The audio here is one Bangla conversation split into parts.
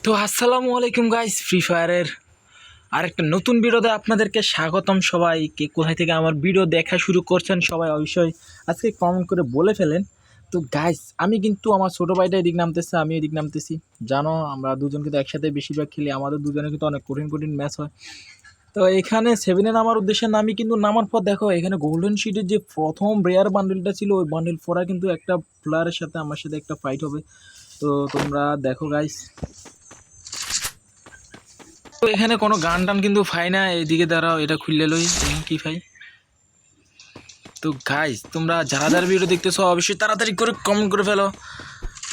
তো আসসালামু আলাইকুম গাইস, ফ্রি ফায়ারের আরেকটা নতুন ভিডিওতে আপনাদেরকে স্বাগতম। সবাই কে কোথায় থেকে আমার ভিডিও দেখা শুরু করছেন সবাই অবশ্যই আজকে কমেন্ট করে বলে ফেলেন। তো গাইস, আমি কিন্তু আমার ছোটো ভাইটা এদিক নামতেছে, আমি এদিক নামতেছি। জানো আমরা দুজন কিন্তু একসাথে বেশিরভাগ খেলি, আমাদের দুজনে কিন্তু অনেক কঠিন কঠিন ম্যাচ হয়। তো এখানে সেভেনে নামার উদ্দেশ্যে নামি, কিন্তু নামার পর দেখো এখানে গোল্ডেন শিটের যে প্রথম রেয়ার বান্ডেলটা ছিল, ওই বান্ডেল পরা কিন্তু একটা প্লেয়ারের সাথে আমার সাথে একটা ফাইট হবে। তো তোমরা দেখো গাইস। তো এখানে কোনো গান টান কিন্তু পাই না, এইদিকে দাঁড়াও, এটা খুললে লই কি পাই। তো গাইস, তোমরা যারা যারা ভিডিও দেখতেছো অবশ্যই তাড়াতাড়ি করে কমেন্ট করে ফেলো।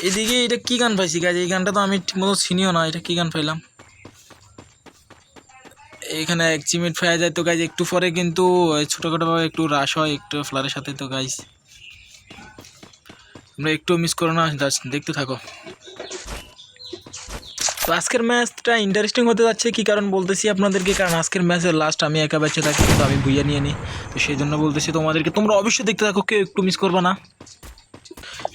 এদিকে এটা কি গান পাইছি গাইস, এই গানটা তো আমি ঠিকমতো চিনিও না, এটা কি গান পাইলাম। এখানে অ্যাচিভমেন্ট পাওয়া যায়। তো গাইস একটু পরে কিন্তু ছোটোখাটোভাবে একটু রাশ হয় একটু ফ্লারের সাথে। তো গাইস তোমরা একটু মিস করো না, জাস্ট দেখতে থাকো। তো আজকের ম্যাচটা ইন্টারেস্টিং হতে যাচ্ছে, কী কারণ বলতেছি আপনাদেরকে, কারণ আজকের ম্যাচের লাস্ট আমি একা বেঁচে থাকি, কিন্তু আমি বুইয়া নিয়ে নিই। তো সেই জন্য বলতেছি তোমাদেরকে, তোমরা অবশ্যই দেখতে থাকো, কেউ একটু মিস করবে না।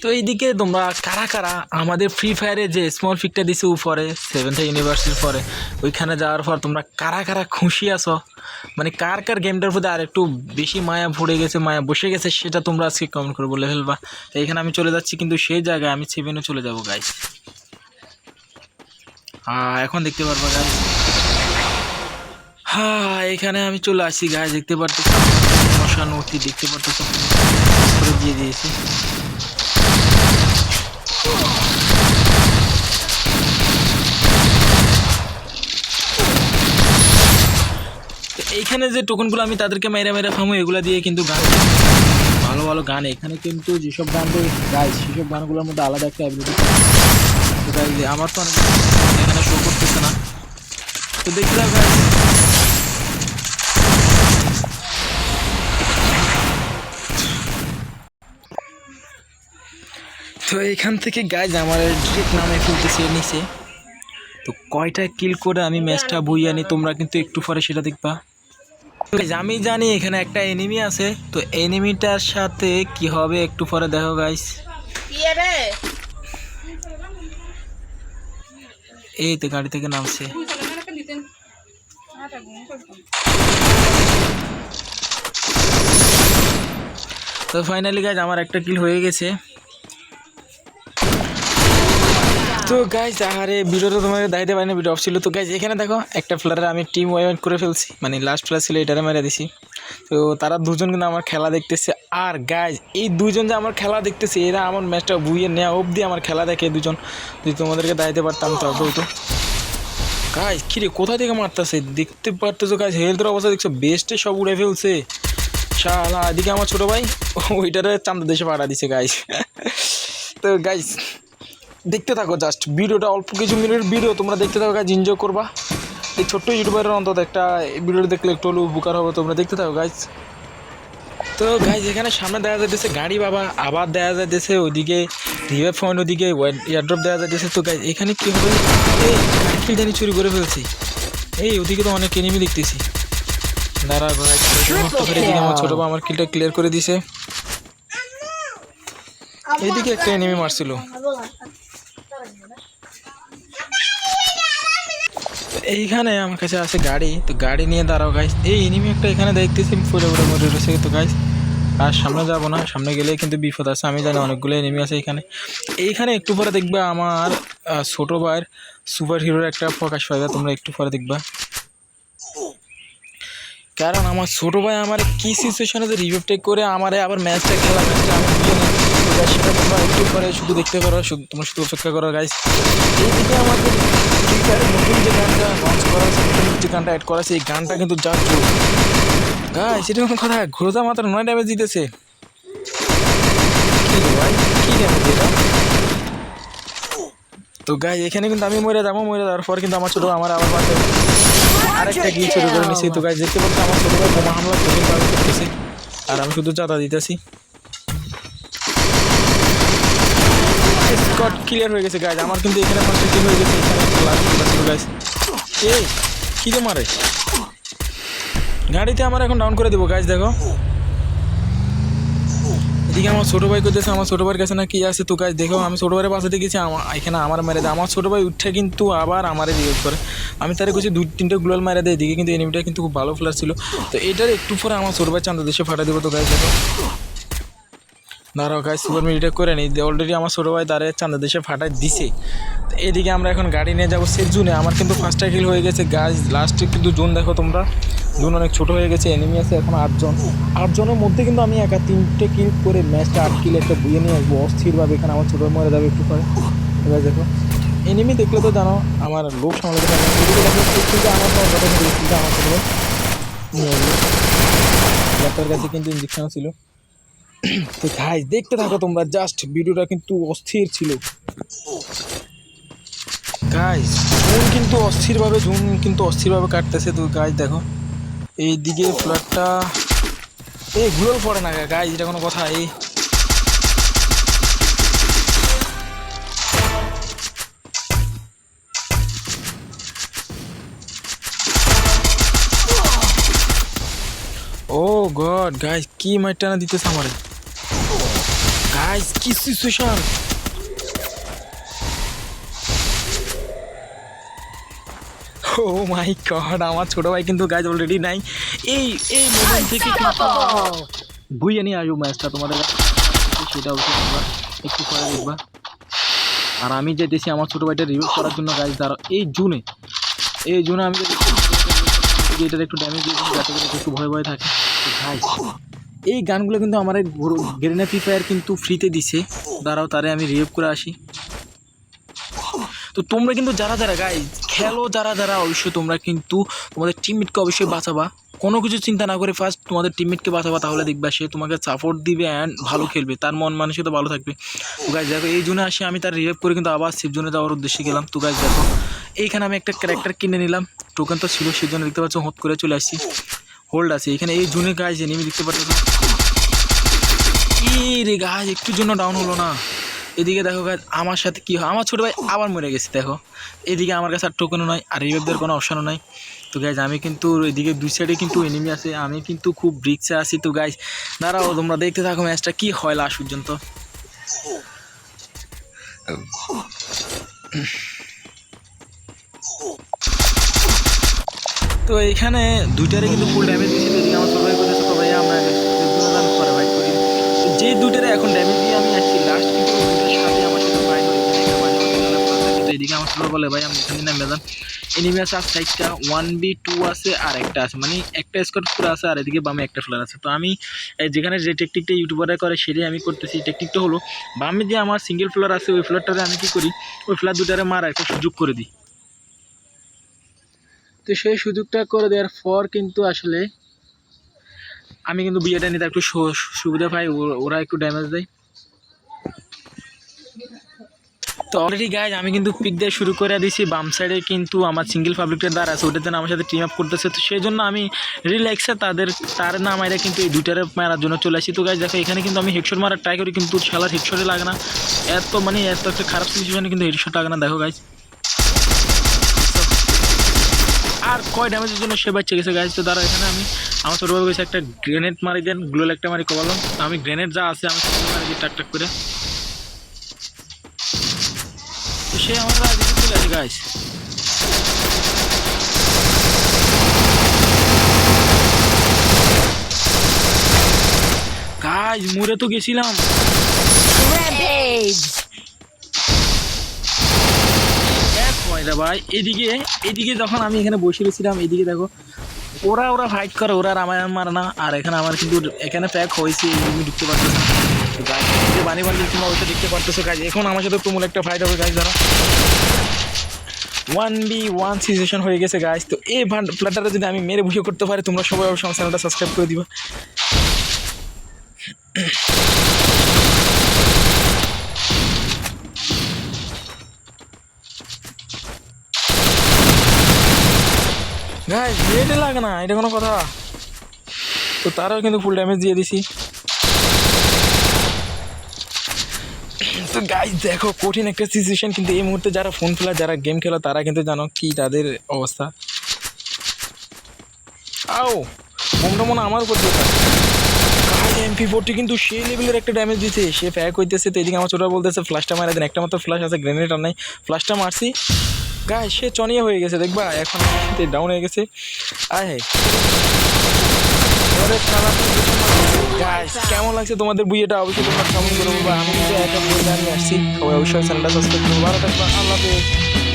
তো এইদিকে তোমরা কারা কারা আমাদের ফ্রি ফায়ারে যে স্মল পিকটা দিছে উপরে 7th ইউনিভার্সিটির পরে, ওইখানে যাওয়ার পর তোমরা কারা কারা খুশি আছো, মানে কার কার গেমটার প্রতি আর একটু বেশি মায়া ভরে গেছে, মায়া বসে গেছে, সেটা তোমরা আজকে কমেন্ট করে বলে ফেলবা। তো এইখানে আমি চলে যাচ্ছি, কিন্তু সেই জায়গায় আমি 7-এ চলে যাবো গাইস। এখন দেখতে পারবা গাইস। এখানে আমি চলে আসি গাইস, দেখতে পারতেছি মশা নথি, দেখতে পারতেছি করে দিয়ে দিয়েছি। এইখানে যে টোকনগুলো আমি তাদেরকে মেরে মেরে ফামো, এগুলো দিয়ে কিন্তু গান, ভালো ভালো গান এখানে কিন্তু যেসব গান গাইস, সেসব গানগুলোর মধ্যে আলাদা একটা অ্যাবিলিটি। আমার তো অনেক এখানে শো করতেছে না, তো দেখতে গাইস। তো এখান থেকে গাইজ আমার ডিরেক্ট নামে ফেলতেছে নিচে। তো কয়টা কিল করে আমি ম্যাচটা বইয়ে আনি, তোমরা কিন্তু একটু পরে সেটা দেখবা। আমি জানি এখানে একটা এনিমি আছে, তো এনিমিটার সাথে কি হবে একটু পরে দেখো গাইস। এই তো গাড়ি থেকে নামছে। তো ফাইনালি গাইজ আমার একটা কিল হয়ে গেছে। তো গাইজ আরে ভিডিওটা তোমাকে দেখাতে পারি না, ভিডিও অফ ছিল। তো গাইজ এখানে দেখো একটা প্লেয়ারে আমি টিম ওয়াইড করে ফেলছি, মানে লাস্ট প্লেয়ার ছিল এটারে মেরে দিছি। তো তারা দুজন কিন্তু আমার খেলা দেখতেছে, আর গাইজ এই দুজন যে আমার খেলা দেখতেছে, এরা আমার ম্যাচটা বুইয়ে নেওয়া অবধি আমার খেলা দেখে দুজন। যদি তোমাদেরকে দেখাতে পারতাম তবে হতো। গাইজ কিরে কোথা থেকে মারতেছে দেখতে পারতেছো গাইজ, হেলথের অবস্থা দেখছো, বেস্টে সব উড়ে ফেলছে শালা। এদিকে আমার ছোটো ভাই ওইটারে চান্দা দেশে পাঠা দিছে গাইজ। তো গাইজ দেখতে থাকো, জাস্ট ভিডিওটা অল্প কিছু মিনিটের ভিডিও, তোমরা দেখতে থাকো গাইজ, এনজয় করবা। এই ছোট্ট ইউটিউবারের অন্তত একটা ভিডিও দেখলে একটু হলেও উপকার হবে, তোমরা দেখতে থাকো গাইজ। তো গাইজ এখানে সামনে দেখা যাইতেছে গাড়ি, বাবা আবার দেখা যাইতেছে ওইদিকে রিভাইভ পয়েন্ট, ওইদিকে এয়ারড্রপ দেখা যাইতেছে। তো গাইজ এখানে কী হবে, এই কার্কিল জানি চুরি করে ফেলছি। এই ওদিকে তো অনেক এনিমি দেখতেছি, দাঁড়া গাইজ এদিকে আমার ছোটো আমার কিলটা ক্লিয়ার করে দিছে। এইদিকে একটা এনিমি মারছিল। এইখানে আমার কাছে আছে গাড়ি, তো গাড়ি নিয়ে দাঁড়াও গাইস। এই এনিমি একটা এখানে দেখতেছি ফুলে ফুলে মরে রয়েছে। তো গাইস আর সামনে যাবো না, সামনে গেলে কিন্তু বিপদ আছে, আমি জানি অনেকগুলো এনিমি আছে এখানে। এইখানে একটু পরে দেখবা আমার ছোটো ভাইয়ের সুপার হিরোর একটা প্রকাশ পাইবা, তোমরা একটু পরে দেখবা। কারণ আমার ছোটো ভাই আমার কী সিচুয়েশনে যে রিভিউ টেক করে আমার আবার ম্যাচটা খেলা, ম্যাচটা আমি সেটা তোমরা একটু পরে শুধু দেখতে পারো, তোমরা শুধু অপেক্ষা করো গাইস। এইদিকে আমাদের নতুন যে গানটা লঞ্চ করা আছে, নতুন যে গানটা অ্যাড করা আছে, এই গানটা কিন্তু যা গাইস, সেটা কোনো কথা, ঘোরজা মাত্র 9 ড্যামেজ দিতেছে। কী ড্যামেজ এটা? তো গাইস এখানে কিন্তু আমি মরে যাবো, মরে যাওয়ার পর কিন্তু আমার ছোটো আমার আবার পাশে আরেকটা গিয়ে চুরি করে নিছি। তো গাইস দেখতে পাচ্ছি আমার ছোটো ভাই বোমা হামলা করতেছে, আর আমি শুধু চাঁদা দিতেছি। স্কট ক্লিয়ার হয়ে গেছে গাইজ, আমার কিন্তু এখানে 5টা কিল হয়ে গেছে। এখানে গাইজ এই কী রে মারে, গাড়িতে আমার এখন ডাউন করে দেবো গাইজ। দেখো এদিকে আমার ছোটো ভাই করতেছে, আমার ছোটো ভাইয়ের কাছে না কি আছে। তো গাইজ দেখো আমি ছোটো ভাইয়ের বাসাতে গেছি, এখানে আমার মেরে দেয়। আমার ছোটো ভাই উঠে কিন্তু আবার আমারে রিয়েক্ট করে। আমি তারে কিছু 2-3টে গ্লোয়াল মেরে দেয়। এদিকে কিন্তু এনিমিটা কিন্তু খুব ভালো প্লেয়ার ছিল। তো এটার একটু পরে আমার ছোটো ভাই চান্দা দেশে ফাটা দেবো। তো গাইজ দেখো দাঁড়াও গাইজ সুপার মিডিটা করে নিই। অলরেডি আমার ছোটো ভাই তারে চান্দা দেশে ফাটাই দিছে। তো এদিকে আমরা এখন গাড়ি নিয়ে যাবো সেফ জোনে। আমার কিন্তু 5টা কিল হয়ে গেছে গাইজ। লাস্টে কিন্তু জোন দেখো তোমরা, জোন অনেক ছোটো হয়ে গেছে। এনিমি আছে এখন 8 জন। 8 জনের মধ্যে কিন্তু আমি একা 3টে কিল করে ম্যাচটা 8 কিল একটা বুয়ে নিয়ে আসবো অস্থিরভাবে। এখানে আমার ছোটো মরে যাবে একটু পরে। এবার দেখো এনিমি দেখলে তো জানো আমার লোক সামলাতে পারে না। এদিকে দেখো কিন্তু আমার কোনো কথা নেই, কিন্তু আমার ছোটো ভাই নিয়ে এলো। ল্যাপটপের কাছে কিন্তু ইঞ্জেকশনও ছিল। তো গাইজ দেখতে থাকো তোমরা, জাস্ট ভিডিওটা কিন্তু অস্থির ছিল গাইজ। জুন কিন্তু অস্থিরভাবে কাটতেছে। তো গাইজ দেখো এইদিকে ফ্ল্যাটটা গ্লোল পড়ে না গাইজ, এটা কোনো কথা? ও গড গাইজ কি মাইরটা না দিতেছে আমারে গাইজ, কি সিচুয়েশন! ও মাই গড, আমার ছোটো ভাই কিন্তু গাইজ অলরেডি নাই। এই এই মোমেন্ট থেকে বুইয়ে নিয়ে আসবো ম্যাচটা তোমাদের, সেটা অবশ্যই তোমরা একটু পরে দেখবা। আর আমি যেতেছি আমার ছোটো ভাইটা রিভিউ করার জন্য গাইজ। দাঁড়াও এই জুনে আমি এটার একটু ড্যামেজ দিয়েছি যাতে করে একটু ভয় ভয় থাকে। গাইজ এই গানগুলো কিন্তু আমার গ্রেনেড ফ্রি ফায়ার কিন্তু ফ্রিতে দিছে। দাঁড়াও তারে আমি রিভিউ করে আসি। তো তোমরা কিন্তু যারা গাইজ খেলো, যারা অবশ্যই তোমরা কিন্তু তোমাদের টিমমেটকে অবশ্যই বাঁচাবা। কোনো কিছু চিন্তা না করে ফার্স্ট তোমাদের টিমমেটকে বাঁচাবা, তাহলে দেখবা সে তোমাকে সাপোর্ট দিবে অ্যান্ড ভালো খেলবে, তার মন মানসিকতা ভালো থাকবে। তো গাইজ দেখো এই জন্য আসি আমি তার রিভাইভ করে কিন্তু আবার সেফ জোনে যাওয়ার উদ্দেশ্যে গেলাম। তো গাইজ দেখো এইখানে আমি একটা ক্যারেক্টার কিনে নিলাম, টোকেন তো ছিল সেই জন্য দেখতে পাচ্ছ হোট করে চলে আসছি। হোল্ড আছে এখানে এই জুনে গাইজ এনিমি দেখতে পাচ্ছ। রে গাইজ একটুর জন্য ডাউন হলো না। এদিকে দেখো গাইজ আমার সাথে কী হয়, আমার ছোটো ভাই আবার মরে গেছে। দেখো এদিকে আমার কাছে আর টোকেনও নয় আর রিভাইভ দেওয়ার কোনো অপশানও নাই। তো গাইজ আমি কিন্তু এদিকে দুই সাইডে কিন্তু এনিমি আছে, আমি কিন্তু খুব রিক্সে আছি। তো গাইজ দাঁড়াও তোমরা দেখতে থাকো ম্যাচটা কী হয় লাস্ট পর্যন্ত। তো এইখানে দুইটারে কিন্তু ফুল ড্যামেজ দিয়েছিল। এদিকে আমার সবাই বলেছে তো ভাই আমরা পরে ফাইট করি। তো যে দুইটারে এখন ড্যামেজ দিয়ে আমি আসছি লাস্ট, কিন্তু দুইটার সাথে আমার সাথে ফাইট হয়েছে। তো এদিকে আমার সবাই বলে ভাই আমি এখানে নামে যান। এনিমি আছে আর সাইডটা 1v2 আছে আর একটা আছে, মানে একটা স্কোয়াড পুরো আছে আর এদিকে বামে একটা ফ্লার আছে। তো আমি যেখানে যে টেকনিকটা ইউটিউবাররা করে সেটাই আমি করতেছি। টেকনিকটা হলো বামে যে আমার সিঙ্গেল ফ্লার আছে ওই ফ্লারটারে আমি কী করি, ওই ফ্লার দুটারে মারা একটা সুযোগ করে দিই। তো সেই সুযোগটা করে দেওয়ার পর কিন্তু আসলে আমি কিন্তু বিয়েটা নিতে একটু সুবিধা পাই, ওরা একটু ড্যামেজ দেয়। তো অলরেডি গাইজ আমি কিন্তু পিক দিয়ে শুরু করে দিয়েছি। বাম সাইডে কিন্তু আমার সিঙ্গেল পাবলিকটার দ্বার আছে, ওটাতে আমার সাথে টিম আপ করতেছে। তো সেই জন্য আমি রিল্যাক্সে তার না মারা কিন্তু এই দুইটারে মারার জন্য চলে আসি। তো গাইজ দেখো এখানে কিন্তু আমি হেডশট মারার ট্রাই করি, কিন্তু শালার হেডশটে লাগে না। এত একটা খারাপ সিচুয়েশনে কিন্তু হেডশট লাগে না। দেখো গাইজ আর কয় ড্যামেজের জন্য সে বাচ্চা গেছে গাইজ। তো দাঁড়া এখানে আমি আমার ছোটো গেছে একটা গ্রেনেড মারি দেন, গ্লোল একটা মারি কবালাম। আমি গ্রেনেড যা আছে আমি মারি দিই টাক টাক করে। তো সে আমার চলে আসে গাইজ। গাইজ মরে তো গেছিলাম। ভাই এদিকে যখন আমি এখানে বসে গেছিলাম, এদিকে দেখো ওরা ফাইট করে, ওরা আর আমার মারে না। আর এখানে আমার কিন্তু এখানে প্যাক হয়েছে, তুমি ঢুকতে পারতেছো বানি বানি তোমরা ওইটা দেখতে পারতেছো গাইজ। এখন আমার সাথে তুমুল একটা ফাইট হবে গাইজ। যারা 1v1 সিচুয়েশন হয়ে গেছে গাইজ। তো এই ফ্ল্যাটারে যদি আমি মেরে বুঝে করতে পারি, তোমরা সবাই অবশ্যই আমার চ্যানেলটা সাবস্ক্রাইব করে দিবা। গাইজ রেডে লাগে না, এটা কোনো কথা? তো তারাও কিন্তু ফুল ড্যামেজ দিয়ে দিছি। তো গাইজ দেখো কঠিন একটা সিচুয়েশন, কিন্তু এই মুহূর্তে যারা ফোন খেলা যারা গেম খেলা তারা কিন্তু জানো কি তাদের অবস্থা। আও বোমটা মনে আমার উপর দিয়ে গাইজ MP40 কিন্তু সেই লেভেলের একটা ড্যামেজ দিছে, সে প্যাক হইতেছে। তো এদিকে আমার ছোটা বলতেছে ফ্ল্যাশটা মারা দেন, একটা মাত্র ফ্ল্যাশ আছে, গ্রেনেড আর নাই। ফ্ল্যাশটা মারছি গাইস, সে চনিয়া হয়ে গেছে দেখবা, এখন ডাউন হয়ে গেছে। আয় হায় গাইস, কেমন লাগছে তোমাদের বুইয়েটা অবশ্যই তোমরা কমেন্ট করে বলবা। আমি কিন্তু একটা বই নিয়ে আসছি, সবাই অবশ্যই চ্যানেলটা সাবস্ক্রাইব করবো। ভালো থাকবা, আল্লাহ হাফেজ।